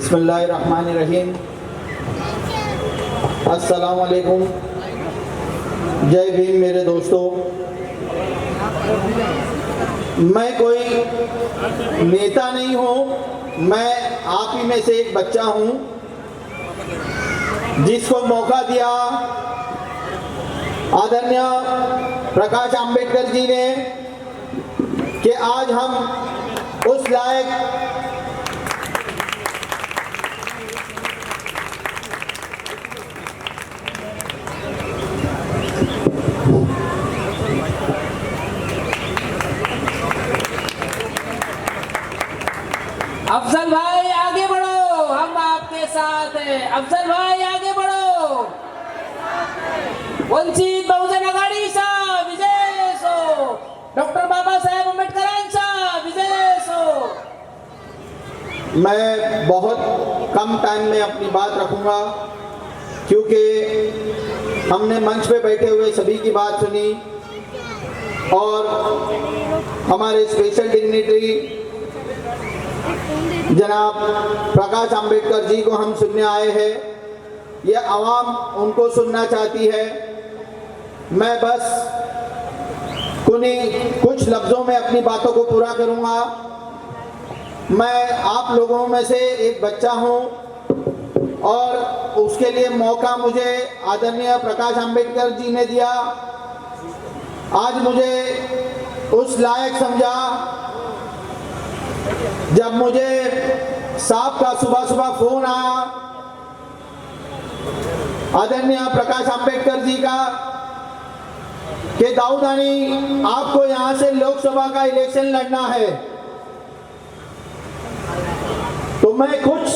बिस्मिल्लाहिर्रहमानिर्रहीम। अस्सलाम वालेकुम। जय भीम मेरे दोस्तों। मैं कोई नेता नहीं हूँ, मैं आप ही में से एक बच्चा हूँ जिसको मौका दिया आदरणीय प्रकाश आंबेडकर जी ने कि आज हम उस लायक अफजल भाई आगे बढ़ो, हम आपके साथ हैं। अफजल भाई आगे बढ़ो। वंचित बहुजन आघाडीचा विजय असो, डॉक्टर बाबासाहेब आंबेडकरांचा विजय असो। मैं बहुत कम टाइम में अपनी बात रखूंगा क्योंकि हमने मंच पे बैठे हुए सभी की बात सुनी और हमारे स्पेशल डिग्निटरी जनाब प्रकाश आंबेडकर जी को हम सुनने आए हैं। ये आवाम उनको सुनना चाहती है। मैं बस कुछ लफ्ज़ों में अपनी बातों को पूरा करूंगा। मैं आप लोगों में से एक बच्चा हूं और उसके लिए मौका मुझे आदरणीय प्रकाश आंबेडकर जी ने दिया। आज मुझे उस लायक समझा जब मुझे साहब का सुबह सुबह फोन आया आदरणीय प्रकाश आंबेडकर जी का कि दाऊदानी आपको यहां से लोकसभा का इलेक्शन लड़ना है। तो मैं कुछ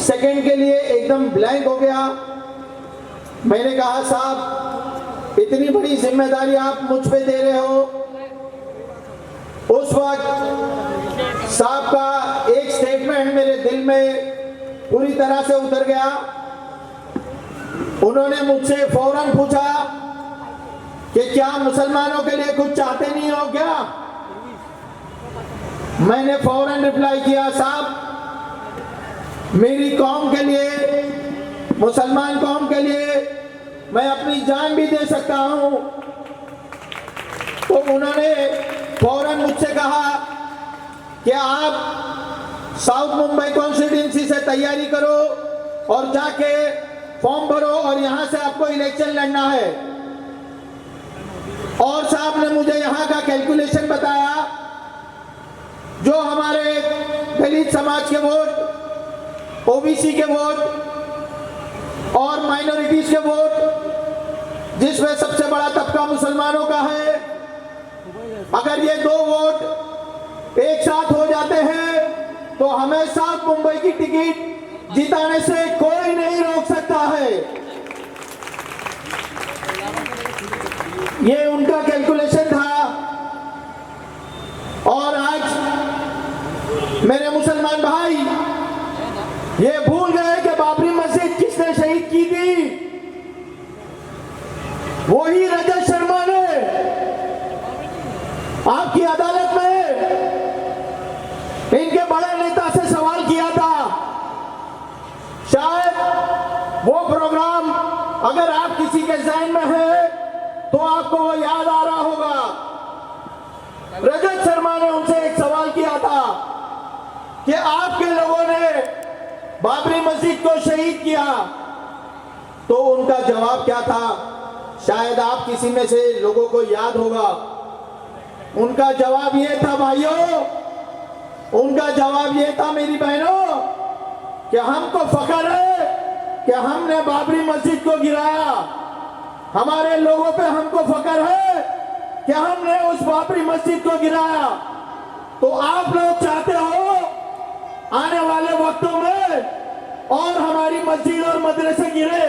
सेकंड के लिए एकदम ब्लैंक हो गया। मैंने कहा साहब इतनी बड़ी जिम्मेदारी आप मुझ पे दे रहे हो। उस वक्त साहब का एक स्टेटमेंट मेरे दिल में पूरी तरह से उतर गया। उन्होंने मुझसे फौरन पूछा कि क्या मुसलमानों के लिए कुछ चाहते नहीं हो क्या? मैंने फौरन रिप्लाई किया साहब मेरी कौम के लिए, मुसलमान कौम के लिए मैं अपनी जान भी दे सकता हूं। तो उन्होंने फौरन मुझसे कहा कि आप साउथ मुंबई कॉन्स्टिट्यूंसी से तैयारी करो और जाके फॉर्म भरो और यहां से आपको इलेक्शन लड़ना है। और साहब ने मुझे यहां का कैलकुलेशन बताया, जो हमारे दलित समाज के वोट, ओबीसी के वोट और माइनॉरिटीज के वोट, जिसमें सबसे बड़ा तबका मुसलमानों का है, अगर ये दो वोट एक साथ हो जाते हैं तो हमें साउथ मुंबई की टिकट जिताने से कोई नहीं रोक सकता है। ये उनका कैलकुलेशन था। और आज मेरे मुसलमान भाई ये भूल गए कि बाबरी मस्जिद किसने शहीद की थी? वही रजत शर्मा ने आपकी अदालत में इनके बड़े नेता से सवाल किया था। शायद वो प्रोग्राम अगर आप किसी के ज़हन में है तो आपको वो याद आ रहा होगा। रजत शर्मा ने उनसे एक सवाल किया था कि आपके लोगों ने बाबरी मस्जिद को शहीद किया, तो उनका जवाब क्या था? शायद आप किसी में से लोगों को याद होगा। उनका जवाब ये था भाइयों, उनका जवाब ये था मेरी बहनों कि हमको फख्र है कि हमने बाबरी मस्जिद को गिराया। हमारे लोगों पे हमको फख्र है कि हमने उस बाबरी मस्जिद को गिराया। तो आप लोग चाहते हो आने वाले वक्तों में और हमारी मस्जिद और मदरसे गिरे?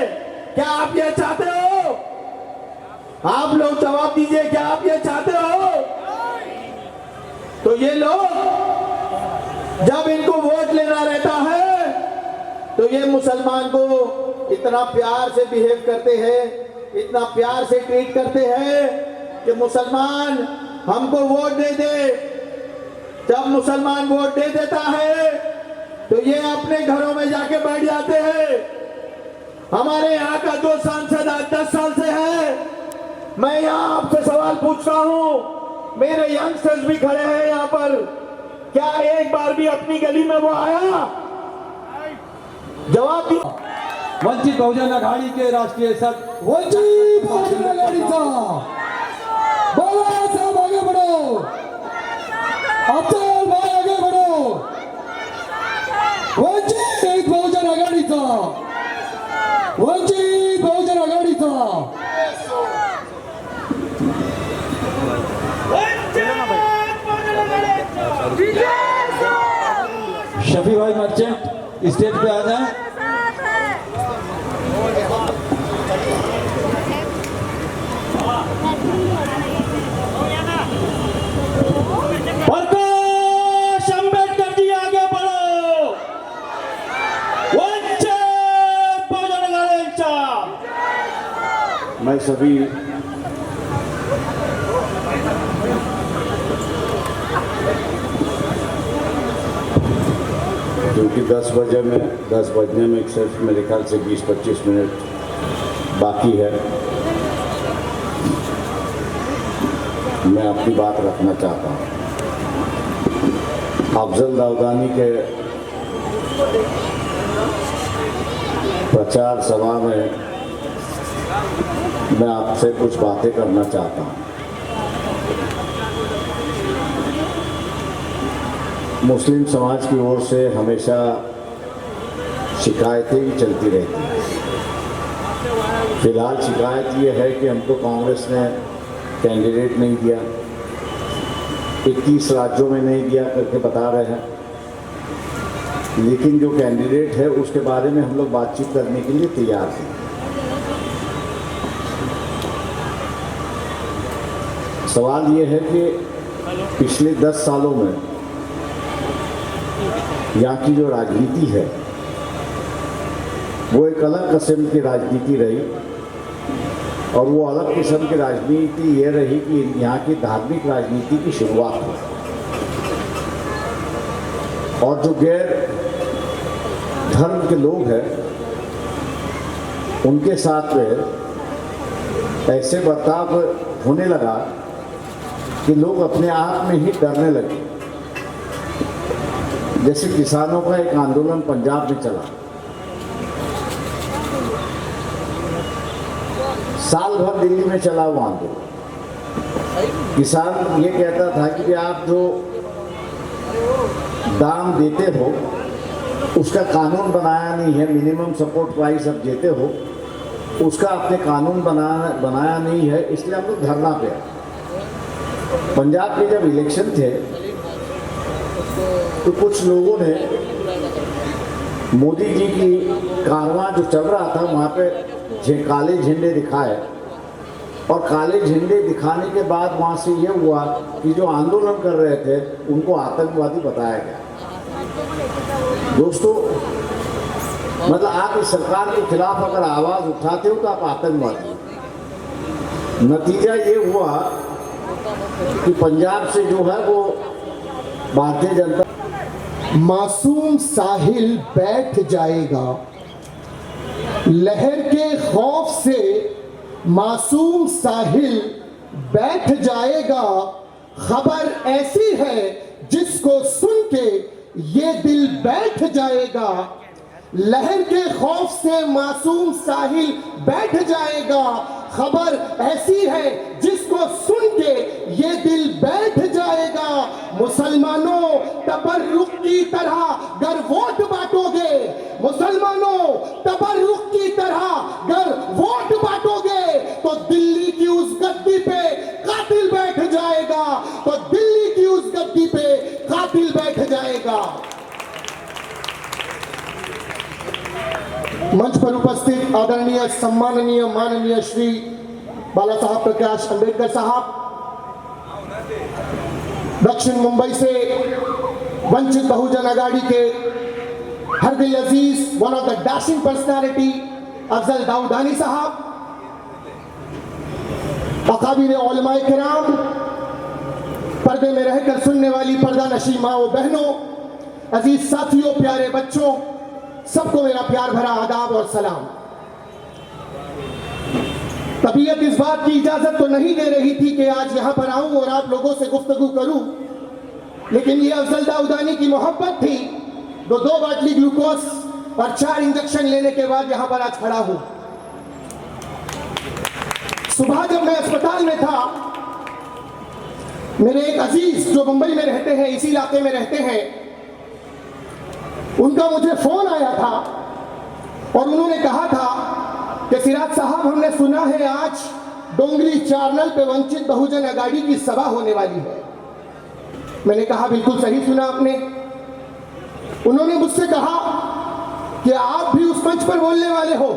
क्या आप ये चाहते हो? आप लोग जवाब दीजिए, क्या आप ये चाहते हो? तो ये लोग जब इनको वोट लेना रहता है तो ये मुसलमान को इतना प्यार से बिहेव करते हैं, इतना प्यार से ट्रीट करते हैं कि मुसलमान हमको वोट दे दे। जब मुसलमान वोट दे देता है तो ये अपने घरों में जाके बैठ जाते हैं। हमारे यहाँ का जो सांसद आज 10 साल से है, मैं यहाँ आपसे सवाल पूछता हूँ, मेरे यंगस्टर्स भी खड़े हैं यहाँ पर, क्या एक बार भी अपनी गली में वो आया? जवाब दिया। वंचित बहुजन आघाडी के राष्ट्रीय वंचित बहुजन आघाडीचा बाला साहब आगे बढ़ो, अफजल भाई आगे बढ़ो, वंचित बहुजन आघाडीचा, वंचित बहुजन आघाडीचा शफी भाई मर्चेंट स्टेज पे आ जाएं। प्रकाश अंबेडकर जी आगे बढ़ो, वंचित बहुजन आघाडीचा। मैं सभी क्योंकि 10 बजने में सिर्फ मेरे ख्याल से 20-25 मिनट बाकी है, मैं अपनी बात रखना चाहता हूँ। अफजल दाऊदानी के प्रचार सभा में मैं आपसे कुछ बातें करना चाहता हूँ। मुस्लिम समाज की ओर से हमेशा शिकायतें ही चलती रहती हैं। फिलहाल शिकायत ये है कि हमको कांग्रेस ने कैंडिडेट नहीं दिया, 21 राज्यों में नहीं दिया करके बता रहे हैं, लेकिन जो कैंडिडेट है उसके बारे में हम लोग बातचीत करने के लिए तैयार हैं। सवाल ये है कि पिछले 10 सालों में यहाँ की जो राजनीति है वो एक अलग किस्म की राजनीति रही, और वो अलग किस्म की राजनीति ये रही कि यहाँ की धार्मिक राजनीति की शुरुआत हुई, और जो गैर धर्म के लोग हैं उनके साथ में ऐसे बर्ताव होने लगा कि लोग अपने आप में ही डरने लगे। जैसे किसानों का एक आंदोलन पंजाब में चला, साल भर दिल्ली में चला वो आंदोलन। किसान ये कहता था कि आप जो दाम देते हो उसका कानून बनाया नहीं है, मिनिमम सपोर्ट प्राइस अब देते हो उसका आपने कानून बनाया नहीं है, इसलिए हम लोग धरना पे आए। पंजाब के जब इलेक्शन थे तो कुछ लोगों ने मोदी जी की कारवां जो चल रहा था वहाँ पे काले झंडे दिखाए, और काले झंडे दिखाने के बाद वहाँ से ये हुआ कि जो आंदोलन कर रहे थे उनको आतंकवादी बताया गया। दोस्तों, मतलब आप इस सरकार के खिलाफ अगर आवाज़ उठाते हो तो आप आतंकवादी। नतीजा ये हुआ कि पंजाब से जो है वो भारतीय जनता मासूम साहिल बैठ जाएगा, लहर के खौफ से मासूम साहिल बैठ जाएगा। खबर ऐसी है जिसको सुन के ये दिल बैठ जाएगा। लहर के खौफ से मासूम साहिल बैठ जाएगा। खबर ऐसी है जिसको सुन के ये दिल बैठ जाएगा। मुसलमानों, तबर्रुक की तरह गर वोट बांटोगे, मुसलमानों तबर्रुक की तरह गर वोट बांटोगे तो दिल्ली की उस गद्दी पे कातिल बैठ जाएगा, तो दिल्ली की उस गद्दी पे कातिल बैठ जाएगा। मंच पर उपस्थित आदरणीय सम्माननीय माननीय श्री बाला साहब प्रकाश अंबेडकर साहब, दक्षिण मुंबई से वंचित बहुजन आघाड़ी के हर दिल अजीज, one of the dashing personality Afzal Daudani साहब, अकाबिर उलमाए किराम, पर्दे में रहकर सुनने वाली पर्दा नशी माओ बहनों, अजीज साथियों, प्यारे बच्चों, सबको मेरा प्यार भरा आदाब और सलाम। तबीयत इस बात की इजाजत तो नहीं दे रही थी कि आज यहां पर आऊं और आप लोगों से गुफ्तगू करूं, लेकिन ये अफजल दाऊदानी की मोहब्बत थी। दो बाटली ग्लूकोज और 4 इंजेक्शन लेने के बाद यहां पर आज खड़ा हूं। सुबह जब मैं अस्पताल में था, मेरे एक अजीज जो मुंबई में रहते हैं, इसी इलाके में रहते हैं, उनका मुझे फोन आया था और उन्होंने कहा था कि सिराज साहब, हमने सुना है आज डोंगरी चारनल पे वंचित बहुजन अगाड़ी की सभा होने वाली है। मैंने कहा बिल्कुल सही सुना आपने। उन्होंने मुझसे कहा कि आप भी उस मंच पर बोलने वाले हो।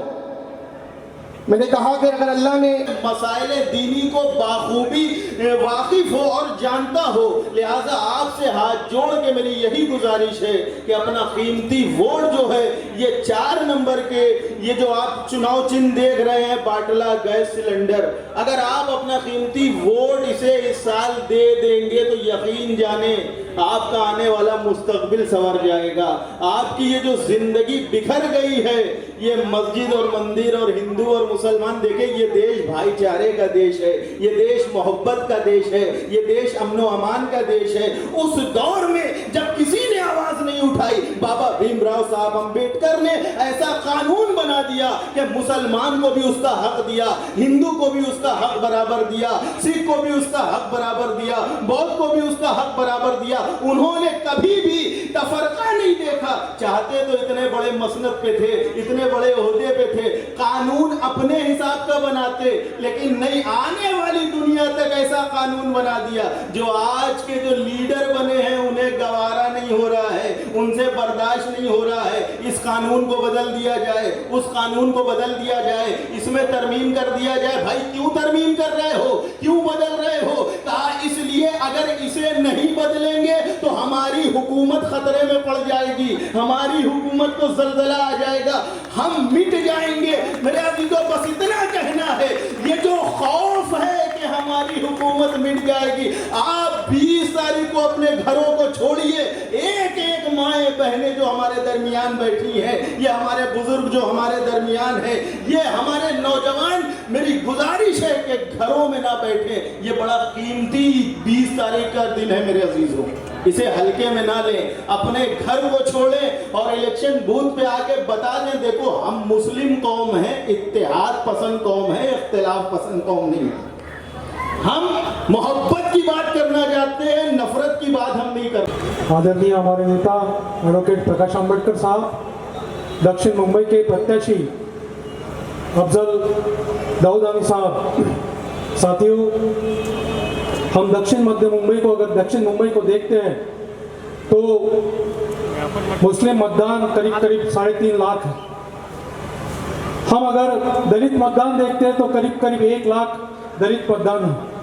मैंने कहा कि अगर अल्लाह ने मसाइल दीनी को बाखूबी वाकिफ हो और जानता हो, लिहाजा आपसे हाथ जोड़ के मेरी यही गुजारिश है कि अपना कीमती वोट जो है, ये 4 नंबर के, ये जो आप चुनाव चिन्ह देख रहे हैं, बाटला गैस सिलेंडर, अगर आप अपना कीमती वोट इसे इस साल दे देंगे तो यकीन जाने आपका आने वाला मुस्तकबिल संवर जाएगा। आपकी ये जो जिंदगी बिखर गई है, ये मस्जिद और मंदिर और हिंदू और मुसलमान, देखे ये देश भाईचारे का देश है, ये देश मोहब्बत का देश है, ये देश अमन व अमान का देश है। उस दौर में जब किसी ने आवाज नहीं उठाई, बाबा भीमराव साहब अंबेडकर ने ऐसा कानून बना दिया कि मुसलमान को भी उसका हक दिया, हिंदू को भी उसका हक बराबर दिया, सिख को भी उसका हक बराबर दिया, बौद्ध को भी उसका हक बराबर दिया। उन्होंने कभी भी तफरका नहीं देखा। चाहते तो इतने बड़े मसनद पे थे, इतने बड़े ओहदे पे थे, कानून अपने हिसाब का बनाते, लेकिन नहीं, आने वाली दुनिया तक ऐसा कानून बना दिया जो आज के जो लीडर बने हैं उन्हें गवारा नहीं हो रहा है, उनसे बर्दाश्त नहीं हो रहा है। इस कानून को बदल दिया जाए, उस कानून को बदल दिया जाए, इसमें तरमीम कर दिया जाए। भाई क्यों तरमीम कर रहे हो, क्यों बदल रहे हो? कहा इसलिए अगर इसे नहीं बदलेंगे तो हमारी हुकूमत खतरे में पड़ जाएगी, हमारी हुकूमत को जल्जला आ जाएगा, हम मिट जाएंगे। मेरे अजीजों, बस इतना कहना है, ये जो खौफ है कि हमारी हुकूमत मिट जाएगी, आप 20 तारीख को अपने घरों को छोड़िए, एक एक माएँ बहनें जो हमारे दरमियान बैठी हैं, ये हमारे बुजुर्ग जो हमारे दरमियान हैं, ये हमारे नौजवान, मेरी गुजारिश है कि घरों में ना बैठे। ये बड़ा कीमती 20 तारीख का दिन है मेरे अजीजों, इसे हल्के में ना लें, अपने घर को छोड़ें और इलेक्शन बूथ पे आके बता दें, देखो हम मुस्लिम कौम है, इत्तेहाद पसंद कौम है, इख्तिलाफ पसंद कौम नहीं है। हम मोहब्बत की बात करना चाहते हैं, नफरत की बात हम नहीं करते। आदरणीय हमारे नेता एडवोकेट प्रकाश आंबेडकर साहब, दक्षिण मुंबई के प्रत्याशी अफजल दाऊदानी साहब, साथियों, हम दक्षिण मध्य मुंबई को, अगर दक्षिण मुंबई को देखते हैं तो मुस्लिम मतदान करीब 3.5 लाख है। हम अगर दलित मतदान देखते हैं तो करीब 1 लाख दलित मतदान है।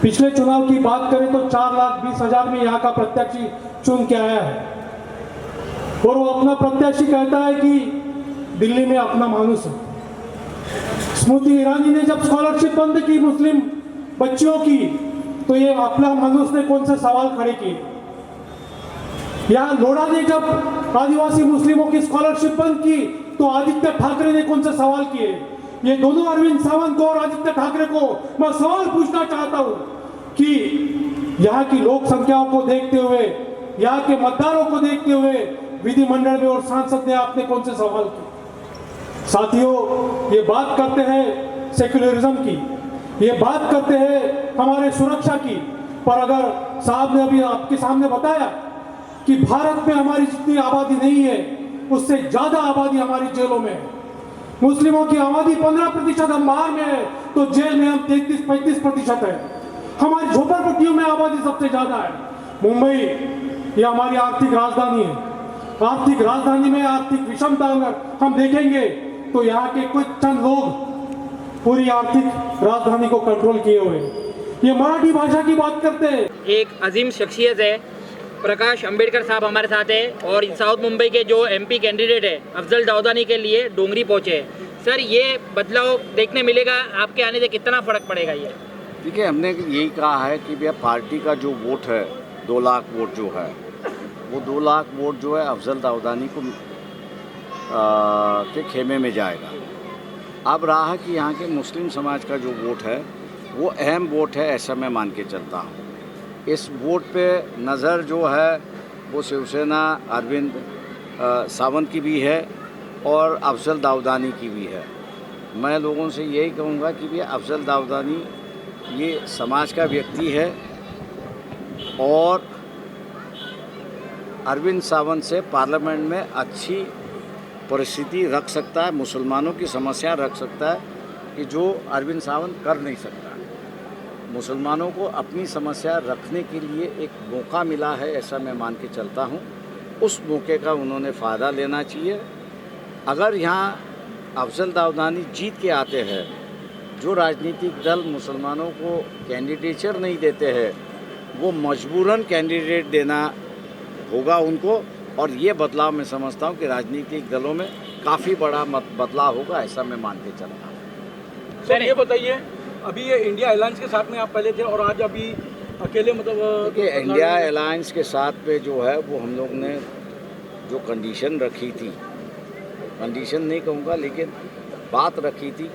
पिछले चुनाव की बात करें तो 4,20,000 में यहाँ का प्रत्याशी चुन के आया है और वो अपना प्रत्याशी कहता है कि दिल्ली में अपना मानुस है। स्मृति ईरानी ने जब स्कॉलरशिप बंद की मुस्लिम बच्चियों की, तो ये अपना मानुस ने कौन से सवाल खड़े किए? यहाँ लोढ़ा ने जब आदिवासी मुस्लिमों की स्कॉलरशिप बंद की तो आदित्य ठाकरे ने कौन से सवाल किए? ये दोनों, अरविंद सावंत को और आदित्य ठाकरे को मैं सवाल पूछना चाहता हूं कि यहाँ की लोक संख्याओं को देखते हुए, यहाँ के मतदारों को देखते हुए विधिमंडल में और सांसद ने आपने कौन से सवाल किए? साथियों, ये बात करते हैं सेक्युलरिज्म की, ये बात करते हैं हमारे सुरक्षा की, पर अगर साहब ने अभी आपके सामने बताया कि भारत में हमारी जितनी आबादी नहीं है उससे ज्यादा आबादी हमारी जेलों में है। मुस्लिमों की आबादी 15% हम बाहर में है तो जेल में हम 33-35% है। हमारी झोपड़पट्टियों में आबादी सबसे ज्यादा है। मुंबई ये हमारी आर्थिक राजधानी है। आर्थिक राजधानी में आर्थिक विषमता अगर हम देखेंगे तो यहाँ के कुछ चंद लोग पूरी आर्थिक राजधानी को कंट्रोल किए हुए। ये मराठी भाषा की बात करते हैं। एक अजीम शख्सियत है, प्रकाश अंबेडकर साहब हमारे साथ है और साउथ मुंबई के जो एमपी कैंडिडेट है अफजल दाऊदानी के लिए डोंगरी पहुंचे हैं। सर, ये बदलाव देखने मिलेगा, आपके आने से कितना फर्क पड़ेगा? ये देखिए, हमने यही कहा है कि भैया पार्टी का जो वोट है 2 लाख वोट जो है वो 2 लाख वोट जो है अफजल दाऊदानी को के खेमे में जाएगा। अब रहा कि यहाँ के मुस्लिम समाज का जो वोट है वो अहम वोट है, ऐसा मैं मान के चलता हूँ। इस वोट पे नज़र जो है वो शिवसेना अरविंद सावंत की भी है और अफजल दाऊदानी की भी है। मैं लोगों से यही कहूँगा कि भैया अफजल दाऊदानी ये समाज का व्यक्ति है और अरविंद सावंत से पार्लियामेंट में अच्छी परिस्थिति रख सकता है, मुसलमानों की समस्या रख सकता है कि जो अरविंद सावंत कर नहीं सकता। मुसलमानों को अपनी समस्या रखने के लिए एक मौका मिला है, ऐसा मैं मान के चलता हूँ। उस मौके का उन्होंने फ़ायदा लेना चाहिए। अगर यहाँ अफजल दाऊदानी जीत के आते हैं, जो राजनीतिक दल मुसलमानों को कैंडिडेचर नहीं देते हैं वो मजबूरन कैंडिडेट देना होगा उनको, और ये बदलाव मैं समझता हूँ कि राजनीतिक दलों में काफ़ी बड़ा बदलाव होगा, ऐसा मैं मान के चलता हूँ। सर ये बताइए, अभी ये इंडिया अलायंस के साथ में आप पहले थे और आज अभी अकेले, मतलब देखिए इंडिया अलायंस के साथ पे जो है वो हम लोग ने जो कंडीशन रखी थी, कंडीशन नहीं कहूँगा लेकिन बात रखी थी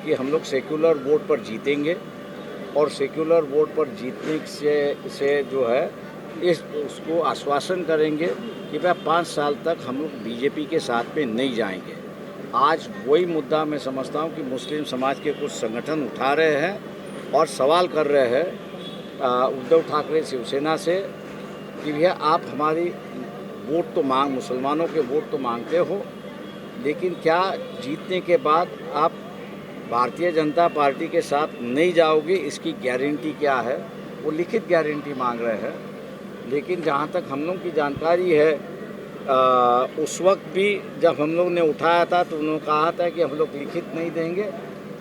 कि हम लोग सेक्युलर वोट पर जीतेंगे और सेक्युलर वोट पर जीतने से जो है उसको आश्वासन करेंगे कि भाई 5 साल तक हम लोग बीजेपी के साथ में नहीं जाएंगे। आज वही मुद्दा मैं समझता हूँ कि मुस्लिम समाज के कुछ संगठन उठा रहे हैं और सवाल कर रहे हैं उद्धव ठाकरे शिवसेना से कि भैया आप हमारी वोट तो मुसलमानों के वोट तो मांगते हो, लेकिन क्या जीतने के बाद आप भारतीय जनता पार्टी के साथ नहीं जाओगे, इसकी गारंटी क्या है? वो लिखित गारंटी मांग रहे हैं। लेकिन जहाँ तक हम लोग की जानकारी है उस वक्त भी जब हम लोग ने उठाया था तो उन्होंने कहा था कि हम लोग लिखित नहीं देंगे।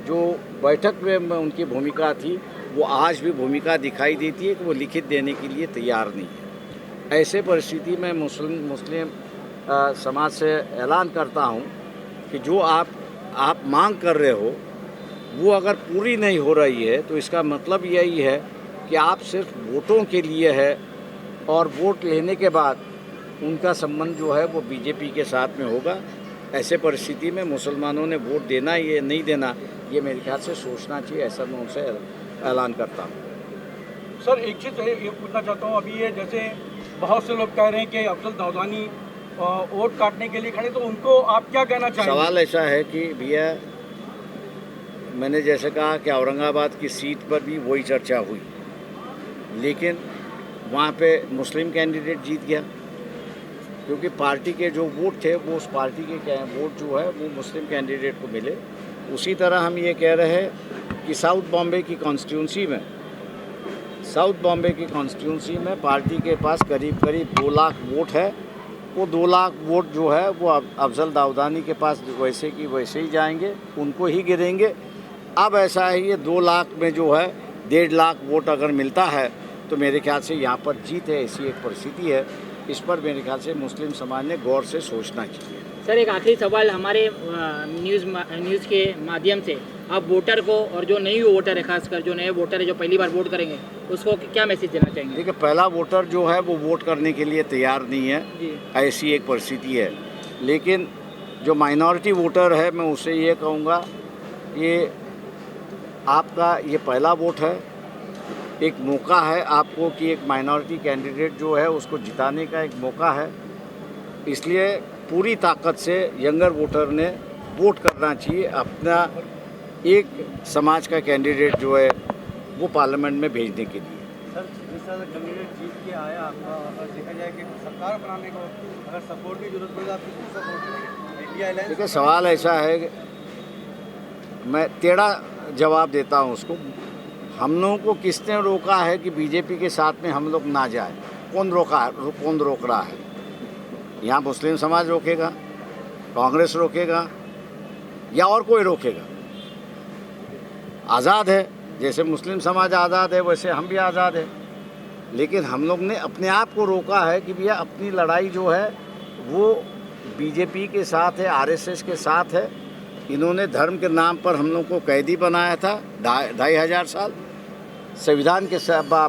जो बैठक में उनकी भूमिका थी वो आज भी भूमिका दिखाई देती है कि वो लिखित देने के लिए तैयार नहीं है। ऐसे परिस्थिति में मुस्लिम समाज से ऐलान करता हूँ कि जो आप मांग कर रहे हो वो अगर पूरी नहीं हो रही है तो इसका मतलब यही है कि आप सिर्फ वोटों के लिए है और वोट लेने के बाद उनका संबंध जो है वो बीजेपी के साथ में होगा। ऐसे परिस्थिति में मुसलमानों ने वोट देना ये नहीं देना, ये मेरे ख्याल से सोचना चाहिए, ऐसा मैं उनसे ऐलान करता हूँ। सर एक चीज़ ये पूछना चाहता हूँ, अभी ये जैसे बहुत से लोग कह रहे हैं कि अफजल दाऊदानी वोट काटने के लिए खड़े, तो उनको आप क्या कहना चाहेंगे? सवाल ऐसा है कि भैया मैंने जैसे कहा कि औरंगाबाद की सीट पर भी वही चर्चा हुई, लेकिन वहाँ पे मुस्लिम कैंडिडेट जीत गया क्योंकि पार्टी के जो वोट थे वो उस पार्टी के वोट जो है वो मुस्लिम कैंडिडेट को मिले। उसी तरह हम ये कह रहे हैं कि साउथ बॉम्बे की कॉन्स्टिट्यूंसी में पार्टी के पास करीब 2 लाख वोट है। वो 2 लाख वोट जो है वो अफजल दाऊदानी के पास वैसे की वैसे ही जाएंगे, उनको ही गिरेंगे। अब ऐसा है ये 2 लाख में जो है 1.5 लाख वोट अगर मिलता है तो मेरे ख्याल से यहाँ पर जीत है, ऐसी एक परिस्थिति है। इस पर मेरे ख्याल से मुस्लिम समाज ने गौर से सोचना चाहिए। सर एक आखिरी सवाल, हमारे न्यूज़ के माध्यम से आप वोटर को और जो नई वोटर है, खासकर जो नए वोटर है जो पहली बार वोट करेंगे, उसको क्या मैसेज देना चाहेंगे? देखिए पहला वोटर जो है वो वोट करने के लिए तैयार नहीं है, ऐसी एक परिस्थिति है। लेकिन जो माइनॉरिटी वोटर है मैं उससे ये कहूँगा ये आपका ये पहला वोट है, एक मौका है आपको कि एक माइनॉरिटी कैंडिडेट जो है उसको जिताने का एक मौका है। इसलिए पूरी ताकत से यंगर वोटर ने वोट करना चाहिए, अपना एक समाज का कैंडिडेट जो है वो पार्लियामेंट में भेजने के लिए। सर जिस तरह से कैंडिडेट जीत के आया आपका, अगर देखा जाए कि सरकार बनाने को अगर सपोर्ट की जरूरत पड़े तो आप किसको सपोर्ट करेंगे? India alliance? देखिए सवाल ऐसा है कि मैं टेढ़ा जवाब देता हूँ उसको। हम लोगों को किसने रोका है कि बीजेपी के साथ में हम लोग ना जाए? कौन रोक रहा है? यहाँ मुस्लिम समाज रोकेगा, कांग्रेस रोकेगा या और कोई रोकेगा? आज़ाद है, जैसे मुस्लिम समाज आज़ाद है वैसे हम भी आज़ाद है। लेकिन हम लोग ने अपने आप को रोका है कि भैया अपनी लड़ाई जो है वो बीजेपी के साथ है, आरएसएस के साथ है। इन्होंने धर्म के नाम पर हम लोग को कैदी बनाया था 2500 साल। संविधान के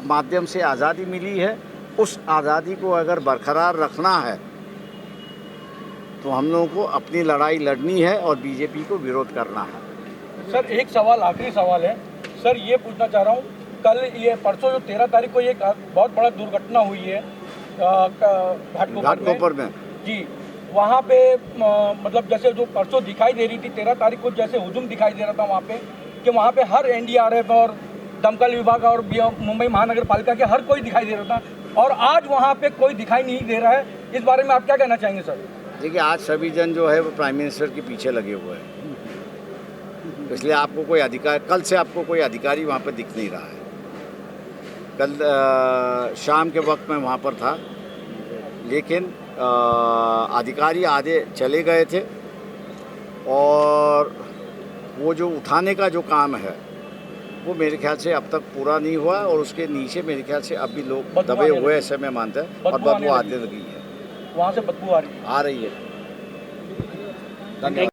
माध्यम से आज़ादी मिली है, उस आज़ादी को अगर बरकरार रखना है तो हम लोगों को अपनी लड़ाई लड़नी है और बीजेपी को विरोध करना है। सर एक सवाल, आखिरी सवाल है सर, ये पूछना चाह रहा हूँ, कल ये परसों जो 13 तारीख को ये बहुत बड़ा दुर्घटना हुई है घाटकोपर में जी, वहाँ पे मतलब जैसे जो परसों दिखाई दे रही थी 13 तारीख को, जैसे हुजूम दिखाई दे रहा था वहाँ पे कि वहाँ पे हर एनडीआरएफ और दमकल विभाग और मुंबई महानगर पालिका के हर कोई दिखाई दे रहा था, और आज वहाँ पे कोई दिखाई नहीं दे रहा है। इस बारे में आप क्या कहना चाहेंगे सर? देखिए, आज सभी जन जो है वो प्राइम मिनिस्टर के पीछे लगे हुए हैं, इसलिए आपको कोई अधिकार, कल से आपको कोई अधिकारी वहाँ पर दिख नहीं रहा है। कल शाम के वक्त मैं वहाँ पर था, लेकिन अधिकारी आधे चले गए थे और वो जो उठाने का जो काम है वो मेरे ख्याल से अब तक पूरा नहीं हुआ, और उसके नीचे मेरे ख्याल से अब भी लोग दबे हुए ऐसे मैं मानता है, और बदबू आने लगी है, वहाँ से बदबू आ रही है। धन्यवाद।